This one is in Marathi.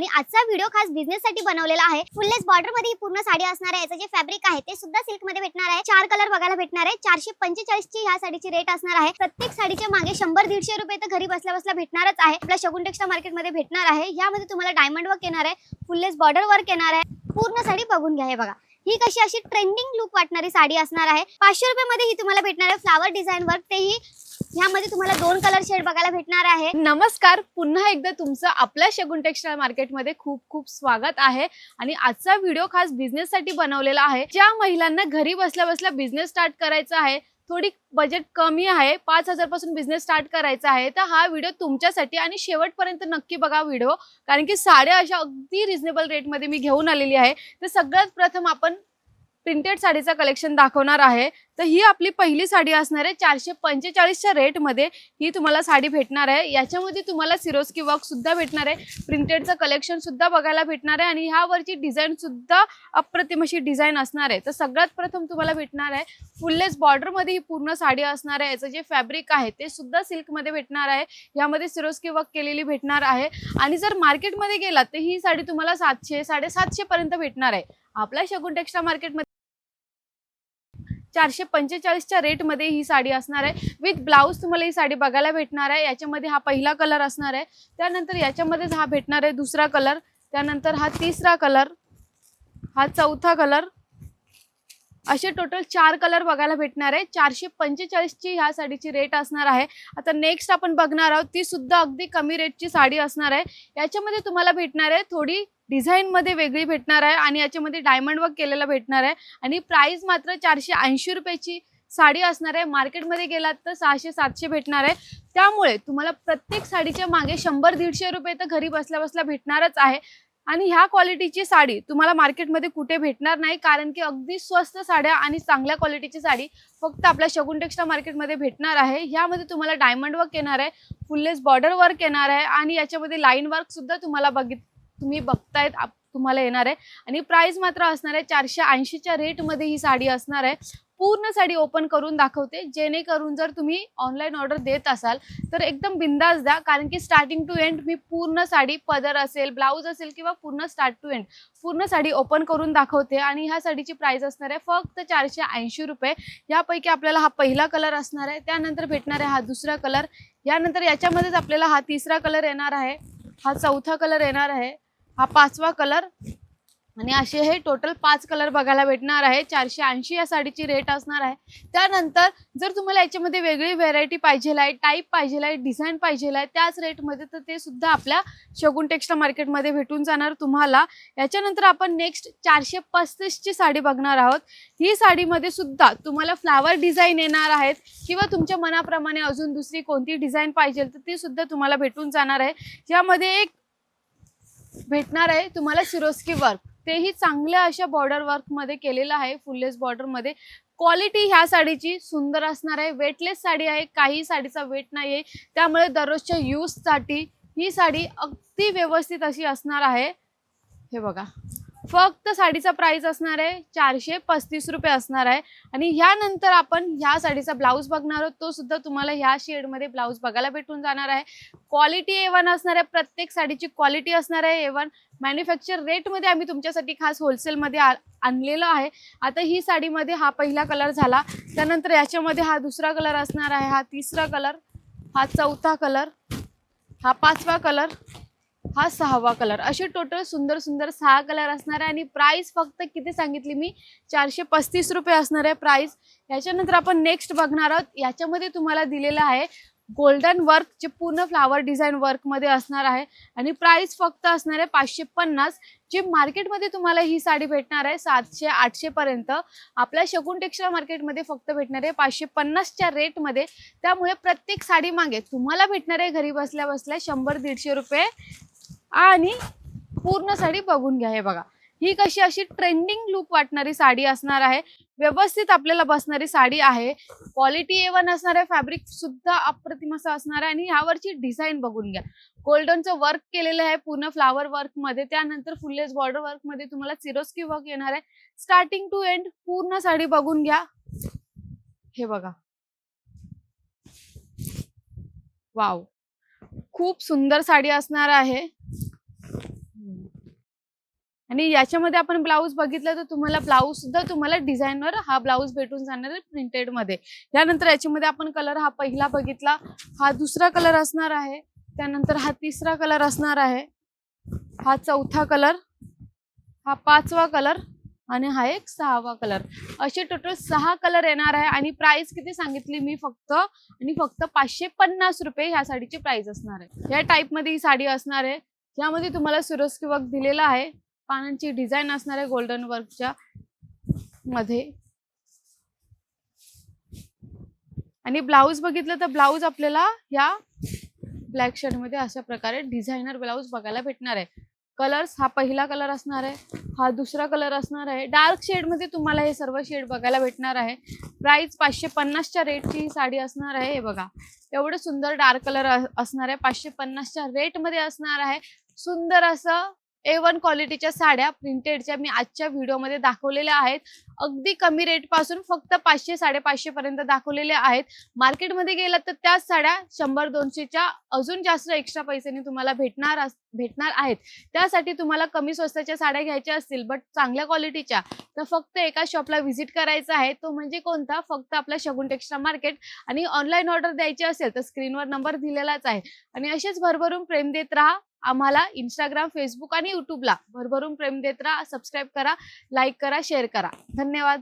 आणि आजचा व्हिडिओ खास बिझनेस साठी बनवलेला आहे। फुललेस बॉर्डर मध्ये ही पूर्ण साडी असणार आहे। याचं जे फॅब्रिक आहे ते सुद्धा सिल्क मध्ये भेटणार आहे। 4 कलर बघायला भेटणार आहे। 445 ची ह्या साडीची रेट असणार आहे। प्रत्येक साडीच्या मागे 100-150 रुपये तर घरी बसल्या बसल्या भेटणारच आहे। आपल्या शगुन टेक्सटाईल मार्केट मध्ये भेटणार आहे। यामध्ये तुम्हाला डायमंड वर्क येणार आहे, फुललेस बॉर्डर वर्क येणार आहे। पूर्ण साडी बघून घ्या। हे बघा, ही कशी अशी ट्रेंडिंग लुक वाटणारी साडी असणार आहे। 500 रुपये मध्ये ही तुम्हाला भेटणार आहे फ्लावर डिझाइन वर्क, तेही यामध्ये तुम्हाला 2 कलर शेड बघायला भेटणार आहे। नमस्कार, पुन्हा एकदा तुमचं आपल्या शगुन टेक्सटाईल मार्केटमध्ये खूप खूप स्वागत आहे। आणि आजचा व्हिडिओ खास बिझनेस साठी बनवलेला आहे। ज्या महिलांना घरी बसल्या बसल्या बिझनेस स्टार्ट करायचा आहे, थोडी बजेट कमी आहे, 5000 पासून बिझनेस स्टार्ट करायचा आहे, तर हा व्हिडिओ तुमच्यासाठी आणि शेवटपर्यंत नक्की बघा व्हिडिओ, कारण की साड्या अशा अगदी रिझनेबल रेट मध्ये मी घेऊन आलेली आहे। तर सगळ्यात प्रथम आपण प्रिंटेड साडीचा कलेक्शन दाखवणार आहे। तर ही आपली पहिली साडी असणार आहे। 445 च्या रेट मध्ये ही तुम्हाला साडी भेटणार आहे। याच्यामध्ये तुम्हाला सिरोस्की वर्क सुद्धा भेटणार आहे, प्रिंटेडचं कलेक्शन सुद्धा बघायला भेटणार आहे आणि ह्यावरची डिझाईन सुद्धा अप्रतिम अशी डिझाईन असणार आहे। तर सगळ्यात प्रथम तुम्हाला भेटणार आहे फुललेस बॉर्डर मध्ये ही पूर्ण साडी असणार आहे। याचं जे फॅब्रिक आहे ते सुद्धा सिल्क मध्ये भेटणार आहे। यामध्ये सिरोस्की वर्क केलेली भेटणार आहे। आणि जर मार्केटमध्ये गेलात तर ही साडी तुम्हाला 700-750 पर्यंत भेटणार आहे। आपल्या शगुन टेक्सटाईल मार्केटमध्ये 445 च्या रेट मध्ये ही साडी असणार आहे। विथ ब्लाउज तुम्हाला ही साडी बघायला भेटणार आहे। याच्यामध्ये हा पहिला कलर असणार आहे, त्यानंतर याच्यामध्ये हा भेटणार आहे दुसरा कलर, त्यानंतर हा तिसरा कलर, हा चौथा कलर, असे टोटल 4 कलर बघायला भेटणार आहे। 445 ची ह्या साडीची रेट असणार आहे। आता नेक्स्ट आपण बघणार आहोत, ती सुद्धा अगदी कमी रेटची साडी असणार आहे। याच्यामध्ये तुम्हाला भेटणार आहे थोडी डिझाईन मध्ये वेगळी भेटणार आहे आणि याच्यामध्ये डायमंड वर्क केलेला भेटणार आहे आणि प्राइस मात्र 480 रुपयाची साडी असणार आहे। मार्केटमध्ये गेलात तर 600-700 भेटणार आहे। त्यामुळे तुम्हाला प्रत्येक साडीच्या मागे 100-150 रुपये तर घरी बसल्या बसल्या भेटणारच आहे। आणि ह्या क्वालिटीची साडी तुम्हाला मार्केटमध्ये कुठे भेटणार नाही, कारण की अगदी स्वस्त साड्या आणि चांगल्या क्वालिटीची साडी फक्त आपल्या शगुन टेक्सटाईल मार्केटमध्ये भेटणार आहे। यामध्ये तुम्हाला डायमंड वर्क येणार आहे, फुललेस बॉर्डर वर्क येणार आहे आणि याच्यामध्ये लाईन वर्क सुद्धा तुम्ही बघतायत तुम्हाला येणार आहे। आणि प्राइस मात्र असणार आहे 480 च्या रेट मध्ये ही साडी असणार आहे। पूर्ण साडी ओपन करून दाखवते, जेणेकरून जर तुम्ही ऑनलाईन ऑर्डर देत असाल तर एकदम बिंदास द्या, कारण की स्टार्टिंग टू एंड मी पूर्ण साडी, पदर असेल, ब्लाउज असेल किंवा पूर्ण स्टार्ट टू एंड पूर्ण साडी ओपन करून दाखवते। आणि ह्या साडीची प्राइस असणार आहे फक्त 480 रुपये। यापैकी आपल्याला हा पहिला कलर असणार आहे, त्यानंतर भेटणार आहे हा दुसरा कलर, यानंतर याच्यामध्येच आपल्याला हा तिसरा कलर येणार आहे, हा चौथा कलर येणार आहे, हा पाचवा कलर आणि असे हे टोटल 5 कलर बघायला भेटणार आहे। 480 या साडीची रेट असणार आहे। त्यानंतर जर तुम्हाला याच्यामध्ये वेगळी व्हेरायटी पाहिजे आहे, टाईप पाहिजे आहे, डिझाईन पाहिजे आहे त्याच रेटमध्ये, तर ते सुद्धा आपल्या शगुन टेक्सटाईल मार्केटमध्ये भेटून जाणार तुम्हाला। याच्यानंतर आपण नेक्स्ट 435 ची साडी बघणार आहोत। ही साडीमध्ये सुद्धा तुम्हाला फ्लावर डिझाईन येणार आहेत किंवा तुमच्या मनाप्रमाणे अजून दुसरी कोणती डिझाईन पाहिजे तर ती सुद्धा तुम्हाला भेटून जाणार आहे। यामध्ये एक भेटणार आहे तुम्हाला सिरोस्की वर्क, तेही चांगल्या अशा बॉर्डर वर्क मध्ये केलेलं आहे, फुललेस बॉर्डर मध्ये। क्वालिटी ह्या साडीची सुंदर असणार आहे। वेटलेस साडी आहे, काही साडीचा वेट नाही आहे, त्यामुळे दररोजच्या यूज साठी ही साडी अगदी व्यवस्थित अशी असणार आहे। हे बघा, फक्त साडीचा प्राइस असणार आहे 435 रुपये असणार आहे। आणि ह्यानंतर आपण ह्या साडीचा ब्लाउज बघणार आहोत, तो सुद्धा तुम्हाला ह्या शेड मध्ये ब्लाउज बघायला भेटून जाणार आहे। क्वालिटी A1 असणार आहे, प्रत्येक साडीची क्वालिटी असणार आहे A1। मॅन्युफॅक्चर रेट मध्ये आम्ही तुमच्यासाठी खास होलसेल मध्ये आणलेलं आहे। आता ही साडीमध्ये हा पहिला कलर झाला, त्यानंतर याच्यामध्ये हा दुसरा कलर असणार आहे, हा तिसरा कलर, हा चौथा कलर, हा पाचवा कलर, हा सहावा कलर, असे टोटल सुंदर सुंदर 6 कलर असणार आहे। आणि प्राइस फक्त किती सांगितली मी, 435 रुपये असणार आहे प्राइस। याच्यानंतर आपण नेक्स्ट बघणार आहोत, याच्यामध्ये तुम्हाला दिलेलं आहे गोल्डन वर्क, जे पूर्ण फ्लावर डिझाईन वर्क मध्ये असणार आहे आणि प्राइस फक्त असणार आहे 550। जे मार्केटमध्ये तुम्हाला ही साडी भेटणार आहे 700-800 पर्यंत, आपल्या शगुन टेक्सटाईल मार्केटमध्ये फक्त भेटणार आहे 550 च्या रेट मध्ये। त्यामुळे प्रत्येक साडी मागे तुम्हाला भेटणार आहे घरी बसल्या बसल्या 100-150 रुपये। आणि पूर्ण साडी बघून घ्या। हे बघा, ही कशी अशी ट्रेंडिंग लुक वाटणारी साडी असणार आहे, व्यवस्थित आपल्याला बसणारी साडी आहे। क्वालिटी A1 असणार आहे, फॅब्रिक सुद्धा अप्रतिम असं असणार आहे। आणि ह्यावरची डिझाईन बघून घ्या, गोल्डनचं वर्क केलेलं आहे पूर्ण फ्लावर वर्क मध्ये, त्यानंतर फुललेस बॉर्डर वर्क मध्ये तुम्हाला सिरोस्की वर्क येणार आहे। स्टार्टिंग टू एंड पूर्ण साडी बघून घ्या। हे बघा, वाव, खूप सुंदर साडी असणार आहे। आणि याच्यामध्ये आपण ब्लाऊज बघितलं तर तुम्हाला ब्लाऊज सुद्धा तुम्हाला डिझाईनवर हा ब्लाऊज भेटून जाणार आहे प्रिंटेड मध्ये. त्यानंतर याच्यामध्ये आपण कलर हा पहिला बघितला, हा दुसरा कलर असणार आहे, त्यानंतर हा तिसरा कलर असणार आहे, हा चौथा कलर, हा पाचवा कलर आणि हा एक सहावा कलर. असे टोटल 6 कलर येणार आहे. आणि प्राइस किती सांगितली मी फक्त 550 रुपये ह्या साडीची प्राइस असणार आहे. या टाइप मध्ये ही साडी असणार आहे, यामध्ये तुम्हाला सुरस्की वर्क दिलेला आहे, पानांची डिझाईन असणार आहे गोल्डन वर्कच्या मध्ये. आणि ब्लाऊज बघितलं तर ब्लाऊज आपल्याला या ब्लॅक शेड मध्ये अशा प्रकारे डिझायनर ब्लाऊज बघायला भेटणार आहे. कलर्स हा पहिला कलर असणार आहे, हा दुसरा कलर असणार आहे. डार्क शेड मध्ये तुम्हाला हे सर्व शेड बघायला भेटणार आहे. प्राइस 550च्या रेटची ही साडी असणार आहे. हे बघा एवढं सुंदर डार्क कलर असणार आहे, 550च्या रेट मध्ये असणार आहे. सुंदर असं A1 क्वालिटीच्या साड्या प्रिंटेडच्या मी आजच्या व्हिडिओमध्ये दाखवलेल्या आहेत. अगदी कमी रेट पासून फक्त 500 550 पर्यंत दाखवलेल्या आहेत. मार्केटमध्ये गेलात तर त्याच साड्या 100-200च्या अजून जास्त एक्स्ट्रा पैशांनी तुम्हाला भेटणार आहेत. त्यासाठी तुम्हाला कमी स्वस्ताच्या साड्या घ्यायच्या असतील बट चांगल्या क्वालिटीच्या, तर फक्त एका शॉपला व्हिजिट करायचं आहे. तो म्हणजे कोणता? फक्त आपला शगुन टेक्स्टाईल मार्केट. आणि ऑनलाईन ऑर्डर द्यायची असेल तर स्क्रीनवर नंबर दिलेलाच आहे. आणि असेच भरभरून प्रेम देत राहा आम्हाला. इंस्टाग्राम, फेसबुक आणि यूट्यूबला भरभरून प्रेम देत राहा. सबस्क्राईब करा, लाईक करा, शेअर करा. धन्यवाद.